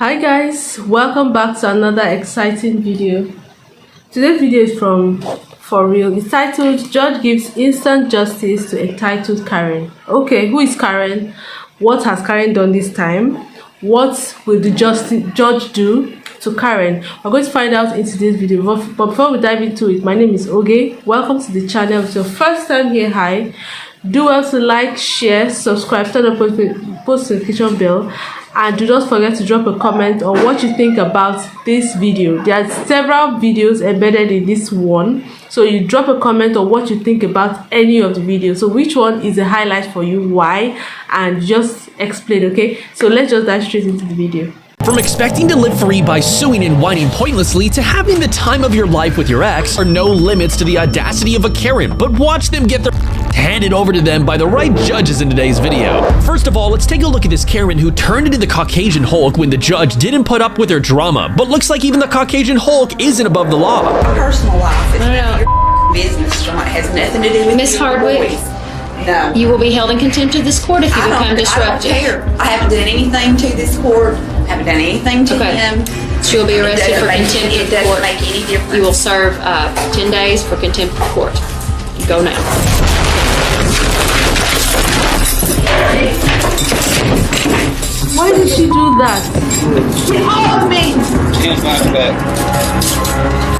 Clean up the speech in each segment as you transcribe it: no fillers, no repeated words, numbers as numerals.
Hi guys, welcome back to another exciting video. Today's video is from For Real. It's titled Judge Gives Instant Justice to Entitled Karen. Okay, who is Karen? What has Karen done this time? What will the judge do to Karen? We're going to find out in today's video. But before we dive into it, my name is Oge. Welcome to the channel. If it's your first time here, hi. Do well to like, share, subscribe, turn on post notification bell, and do not forget to drop a comment on what you think about this video. There are several videos embedded in this one, so you drop a comment on what you think about any of the videos. So which one is a highlight for you, why, and just explain. Okay, so let's just dive straight into the video. From expecting to live free by suing and whining pointlessly to having the time of your life with your ex are no limits to the audacity of a Karen, but watch them get their handed over to them by the right judges in today's video. First of all, let's take a look at this Karen who turned into the Caucasian Hulk when the judge didn't put up with her drama, but looks like even the Caucasian Hulk isn't above the law. Personal life is none of your business, John. It has nothing to do with Miss Hardwick. No. You will be held in contempt of this court if you become disruptive. I don't care. I haven't done anything to this court. I haven't done anything to him. So you'll be arrested for contempt of It doesn't court. make any difference. You will serve 10 days for contempt of court. Go now. Why did she do that? Get off of me!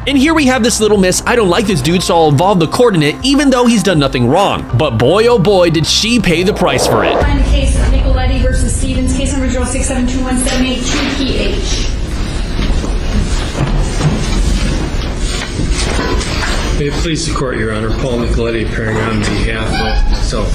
And here we have this little miss, I don't like this dude, so I'll involve the court in it, even though he's done nothing wrong. But boy, oh boy, did she pay the price for it. Find the case of Nicoletti versus Stevens, case number 0672178-2PH. May it please the court, Your Honor. Paul Nicoletti appearing on behalf of myself.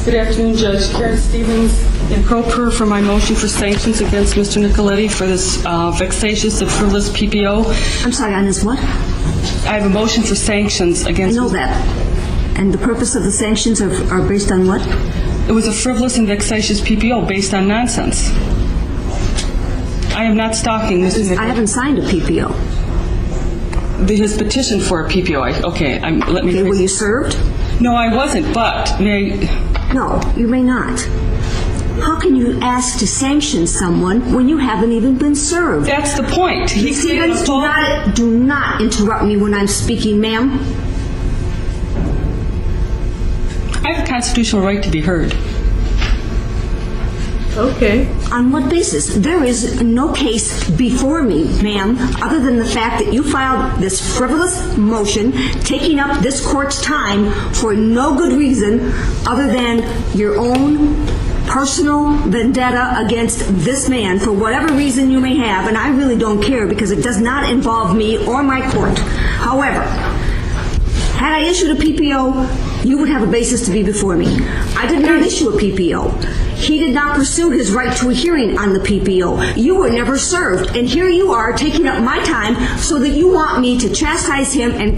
Good afternoon, Judge. Karen Stevens in pro per for my motion for sanctions against Mr. Nicoletti for this vexatious and frivolous PPO. I'm sorry, on this what? I have a motion for sanctions I against... know that. And the purpose of the sanctions are based on what? It was a frivolous and vexatious PPO based on nonsense. I am not stalking Mr. Nicoletti. I haven't signed a PPO. His petition for a PPO. Let me... Okay, were you served? No, I wasn't, but may I... No, you may not. How can you ask to sanction someone when you haven't even been served? That's the point. Stevens, do not interrupt me when I'm speaking, ma'am. I have a constitutional right to be heard. Okay. On what basis? There is no case before me, ma'am, other than the fact that you filed this frivolous motion, taking up this court's time for no good reason other than your own personal vendetta against this man for whatever reason you may have, and I really don't care because it does not involve me or my court. However, had I issued a PPO, you would have a basis to be before me. I did not issue a PPO. He did not pursue his right to a hearing on the PPO. You were never served, and here you are taking up my time so that you want me to chastise him and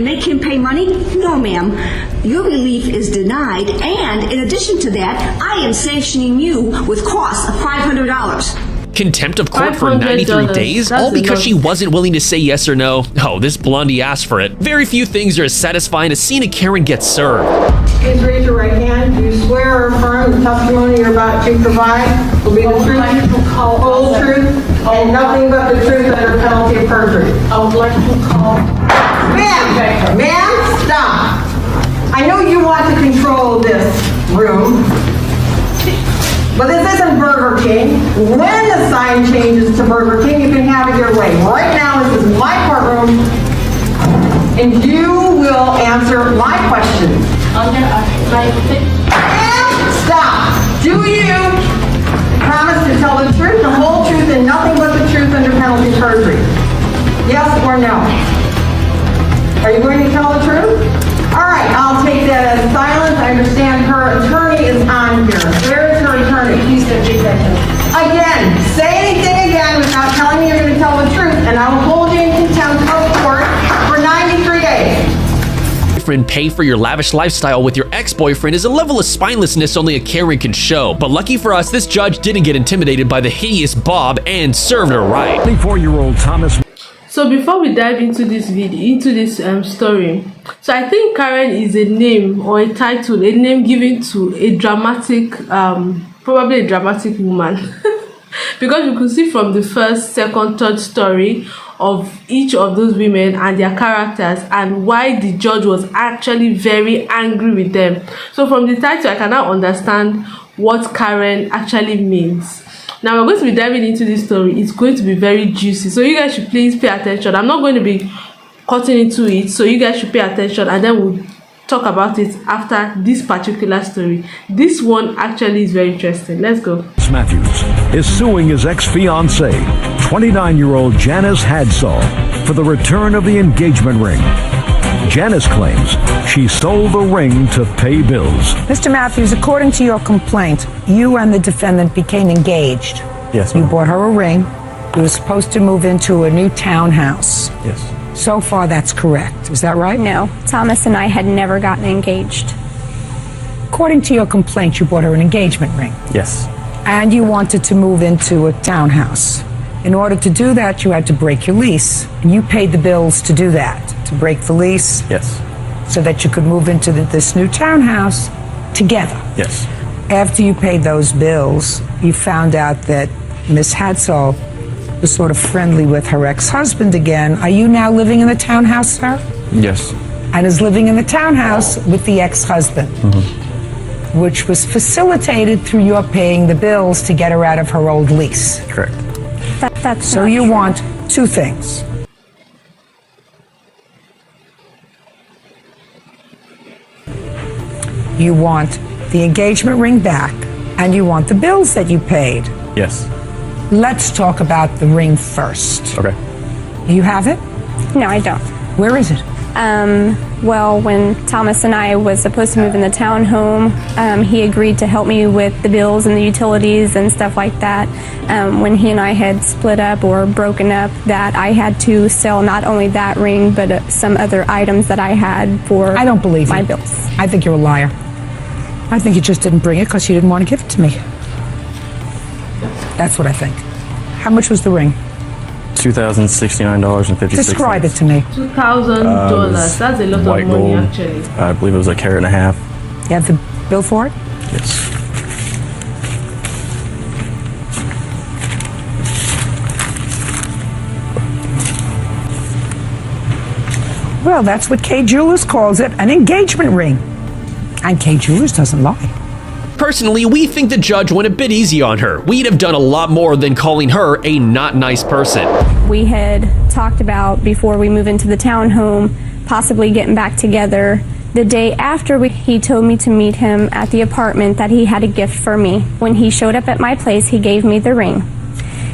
make him pay money? No, ma'am. Your relief is denied, and in addition to that, I am sanctioning you with costs of $500. Contempt of court for 93 days, all because she wasn't willing to say yes or no. Oh, this blondie asked for it. Very few things are as satisfying as seeing a Karen get served. Please raise your right hand. Do you swear or affirm the testimony you're about to provide will be the truth, whole truth, and nothing but the truth under penalty of perjury? I would like to call... Ma'am, stop. I know you want to control this room, but this isn't Burger King. When the sign changes to Burger King, you can have it your way. Right now, this is my courtroom, and you will answer my questions. Stop! Do you promise to tell the truth, the whole truth, and nothing but the truth under penalty of perjury? Yes or no? Are you going to tell the truth? All right, I'll take that as silence. I understand her attorney is on here. Where is her attorney? Again, say anything again without telling me you're going to tell the truth, and I will hold you in contempt of court for 93 days. Pay for your lavish lifestyle with your ex-boyfriend is a level of spinelessness only a Karen can show. But lucky for us, this judge didn't get intimidated by the hideous Bob and served her right. 24-year-old Thomas. So before we dive into this story, so I think Karen is a name or a title, a name given to a dramatic probably a dramatic woman. Because you could see from the first, second, third story of each of those women and their characters and why the judge was actually very angry with them. So from the title, I can now understand what Karen actually means. Now we're going to be diving into this story. It's going to be very juicy, so you guys should please pay attention. I'm not going to be cutting into it, so you guys should pay attention, and then we'll talk about it after this particular story. This one actually is very interesting. Let's go. Matthews is suing his ex-fiancée, 29-year-old Janice Hadsall, for the return of the engagement ring. Janice claims she sold the ring to pay bills. Mr. Matthews, according to your complaint, you and the defendant became engaged. Yes, You ma'am. bought her a ring. You were supposed to move into a new townhouse. Yes. So far, that's correct. Is that right? No, Thomas and I had never gotten engaged. According to your complaint, you bought her an engagement ring. Yes. And you wanted to move into a townhouse. In order to do that, you had to break your lease. And you paid the bills to do that, to break the lease. Yes. So that you could move into this new townhouse together. Yes. After you paid those bills, you found out that Miss Hadsall was sort of friendly with her ex-husband again. Are you now living in the townhouse, sir? Yes. And is living in the townhouse with the ex-husband, which was facilitated through your paying the bills to get her out of her old lease. Correct. That's So not you true. want two things. You want the engagement ring back, and you want the bills that you paid. Yes. Let's talk about the ring first. Okay. You have it? No, I don't. Where is it? Well, when Thomas and I was supposed to move in the townhome, he agreed to help me with the bills and the utilities and stuff like that. When he and I had split up or broken up, that I had to sell not only that ring, but some other items that I had for I don't believe my you. bills. I think you're a liar. I think you just didn't bring it because you didn't want to give it to me. That's what I think. How much was the ring? $2,069.56. Describe it to me. $2,000. That's a lot of white money, gold. actually. I believe it was 1.5 carats. You have the bill for it? Yes. Well, that's what Kay Jewelers calls it, an engagement ring. And Kay Jewelers doesn't lie. Personally, we think the judge went a bit easy on her. We'd have done a lot more than calling her a not nice person. We had talked about, before we move into the townhome, possibly getting back together. The day after he told me to meet him at the apartment, that he had a gift for me. When he showed up at my place, he gave me the ring.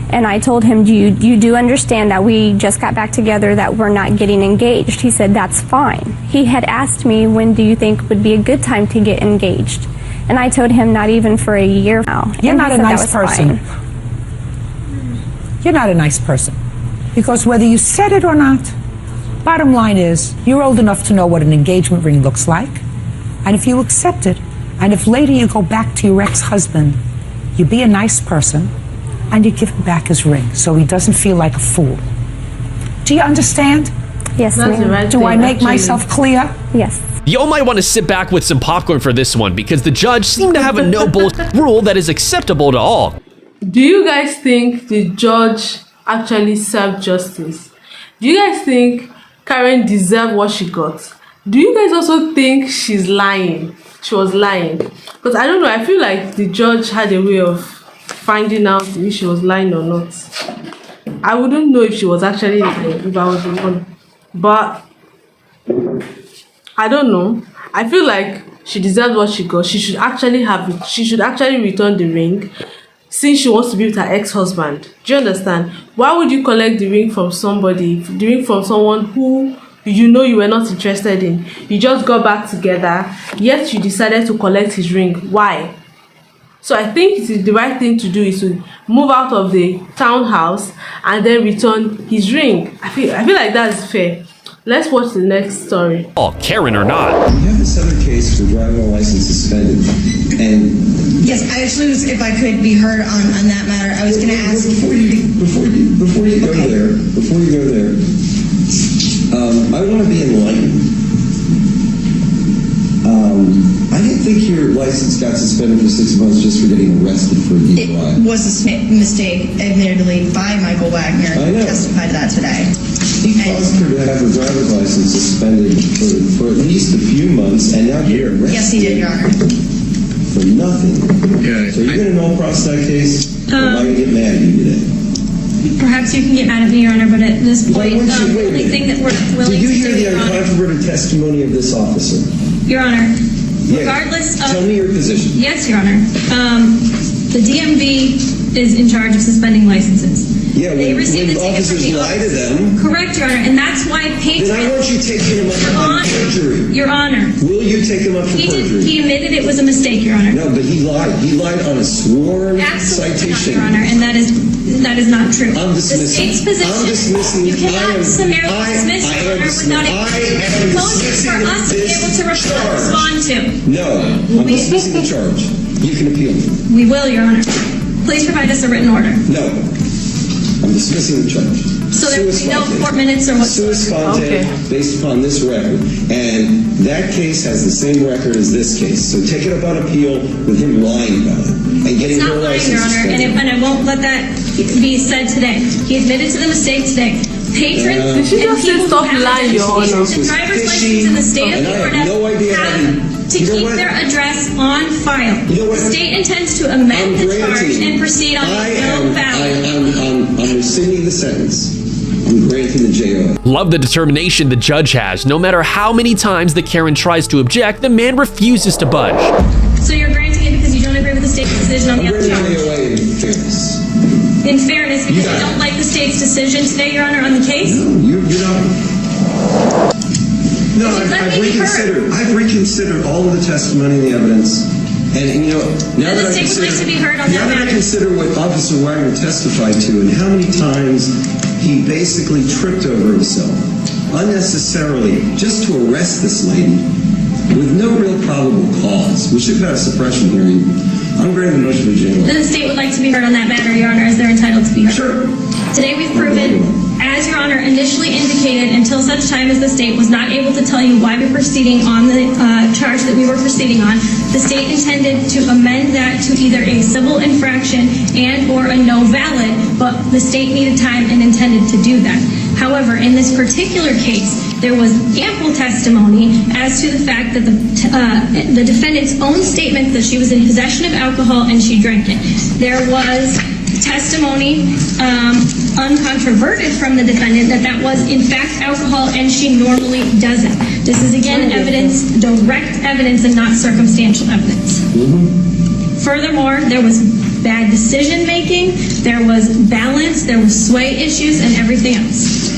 And I told him, you do understand that we just got back together, that we're not getting engaged? He said, that's fine. He had asked me, when do you think would be a good time to get engaged? And I told him, not even for a year now. You're And not he a said that nice was person. fine. You're not a nice person. Because whether you said it or not, bottom line is, you're old enough to know what an engagement ring looks like. And if you accept it, and if later you go back to your ex-husband, you be a nice person, and you give him back his ring so he doesn't feel like a fool. Do you understand? Yes, That's the ma'am. right Do thing, I make actually. myself clear? Yes. Y'all might want to sit back with some popcorn for this one because the judge seemed to have a no bullshit rule that is acceptable to all. Do you guys think the judge actually served justice? Do you guys think Karen deserved what she got? Do you guys also think she's lying? She was lying? Because I don't know, I feel like the judge had a way of finding out if she was lying or not. I wouldn't know if she was actually lying if I was the one. But I don't know. I feel like she deserves what she got. She should actually have it. She should actually return the ring, since she wants to be with her ex-husband. Do you understand? Why would you collect the ring from somebody, the ring from someone who you know you were not interested in? You just got back together, yet you decided to collect his ring. Why? So I think it is the right thing to do is to move out of the townhouse and then return his ring. I feel like that's fair. Let's watch the next story. Oh, Karen or not. You have this other case for driving license suspended, and yes, I actually was. If I could be heard on that matter, I was going to ask. Before you go there, I want to be enlightened. I didn't think your license got suspended for 6 months just for getting arrested for a DUI. It was a mistake, admittedly, by Michael Wagner. I know. Testified to that today. He caused her to have her driver's license suspended for at least a few months, and now you're arrested. Yes, he did, Your Honor. For nothing. Yeah. So you're going to no cross that case? Or am I going to get mad at you today? Perhaps you can get mad at me, Your Honor, but at this point, the only thing that we're willing to do, Did you hear the Your Honor, uncontroverted testimony of this officer? Your Honor, Yeah. regardless of... Tell me your position. Yes, Your Honor. The DMV is in charge of suspending licenses. Yeah, They when received the ticket from officers the lie to officer. them, Correct, Your Honor, and that's why patrons... then I want you taking them up Your on Honor, perjury. Your Honor. Will you take them up for perjury? He admitted it was a mistake, Your Honor. No, but he lied. He lied on a sworn Absolutely not, citation. Your Honor, and that is not true. I'm dismissing. The state's position. I'm dismissing. You cannot summarily dismiss, I Your am Honor, without a motion for us to be able to respond to. No, I'm dismissing the charge. You can appeal. We will, Your Honor. Please provide us a written order. No, I'm dismissing the charge. So there will be no court minutes or whatsoever. Sua sponte, based upon this record. And that case has the same record as this case. So take it up on appeal with him lying about it and getting It's her not lying, license Your Honor, suspended. and I won't let that be said today. He admitted to the mistake today. Patrons Did she and just say people stop who have lying, Your Honor? a driver's license in the state of And I have Florida no idea how have to you know keep what? their address on file. You know what? The state intends to amend the charge and proceed on its own ballot. I'm rescinding the sentence. I'm granting the JOA. Love the determination the judge has. No matter how many times the Karen tries to object, the man refuses to budge. So you're granting it because you don't agree with the state's decision on the other charge? JOA in fairness. In fairness, because you don't like the state's decision today, Your Honor, on the case? No, you're not. No, I've reconsidered all of the testimony and the evidence. And you know, now Then that the I state would like to be heard on now that that I matter. consider what Officer Wagner testified to and how many times he basically tripped over himself unnecessarily just to arrest this lady with no real probable cause. We should have had a suppression hearing. I'm granting the motion for jail. Then the state would like to be heard on that matter, Your Honor, as they're entitled to be heard. Sure. Today we've proven, as Your Honor initially indicated, until such time as the state was not able to tell you why we're proceeding on the charge that we were proceeding on, the state intended to amend that to either a civil infraction and or a no valid, but the state needed time and intended to do that. However, in this particular case, there was ample testimony as to the fact that the defendant's own statement that she was in possession of alcohol and she drank it. There was testimony uncontroverted from the defendant that was in fact alcohol and she normally doesn't. This is again evidence, direct evidence and not circumstantial evidence. Furthermore, there was bad decision making, there was balance, there was sway issues and everything else.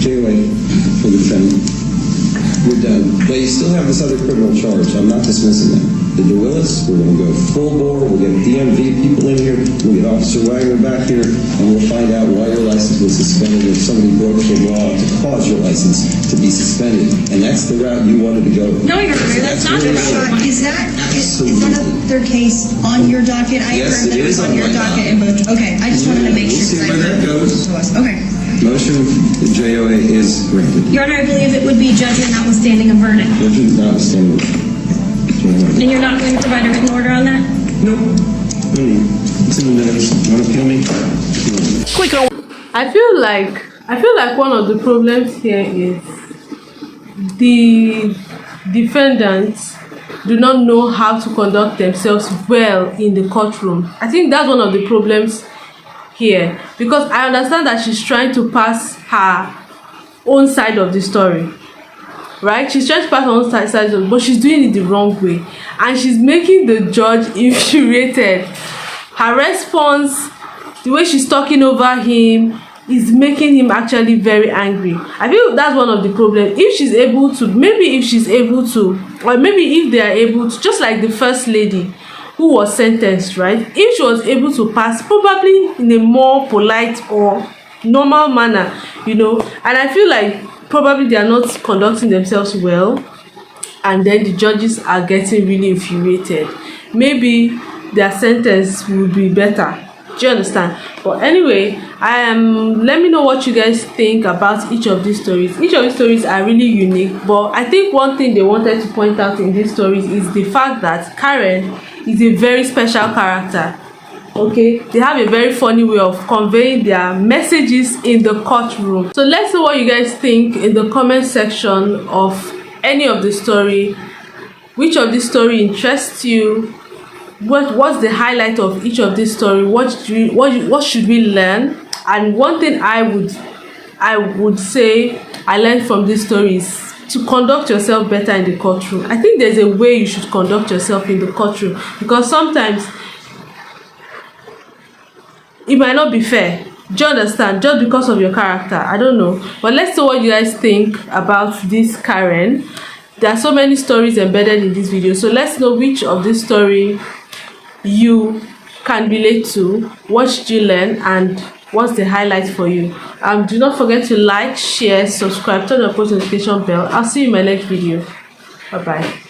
JOA for the defendant. We're done. But you still have this other criminal charge. I'm not dismissing that. The DeWillis, we're going to go full bore. We'll get DMV people in here. We'll get Officer Wagner back here, and we'll find out why your license was suspended if somebody broke the law to cause your license to be suspended. And that's the route you wanted to go. No, Your Honor, that's not the route. Is another case on your docket? I Yes, heard that it is was on on your my docket in both. Okay, I just wanted to make We'll see sure. where that goes. Okay. Motion, the JOA is granted. Your Honor, I believe it would be judgment notwithstanding a verdict. Motion notwithstanding. And you're not going to provide a written order on that? Nope. No need. It's in the minutes. You want to appeal me? Click on. I feel like one of the problems here is the defendants do not know how to conduct themselves well in the courtroom. I think that's one of the problems here, because I understand that she's trying to pass her own side of the story, right? She's trying to pass her own side of it, but she's doing it the wrong way, and she's making the judge infuriated. Her response, the way she's talking over him, is making him actually very angry. I feel that's one of the problems. If she's able to, or maybe if they are able to, just like the first lady who was sentenced, right? If she was able to pass, probably in a more polite or normal manner, you know. And I feel like probably they are not conducting themselves well, and then the judges are getting really infuriated. Maybe their sentence will be better. Do you understand? But anyway, let me know what you guys think about each of these stories. Each of these stories are really unique, but I think one thing they wanted to point out in these stories is the fact that Karen is a very special character. Okay, they have a very funny way of conveying their messages in the courtroom. So let's know what you guys think in the comment section of any of the story. Which of this story interests you? What's the highlight of each of this story? What should we learn? And one thing I would say I learned from this story is to conduct yourself better in the courtroom. I think there's a way you should conduct yourself in the courtroom, because sometimes it might not be fair. Do you understand? Just because of your character. I don't know. But let's see what you guys think about this Karen. There are so many stories embedded in this video. So let's know which of this story you can relate to. What should you learn? And what's the highlight for you? Do not forget to like, share, subscribe, turn on the post notification bell. I'll see you in my next video. Bye bye.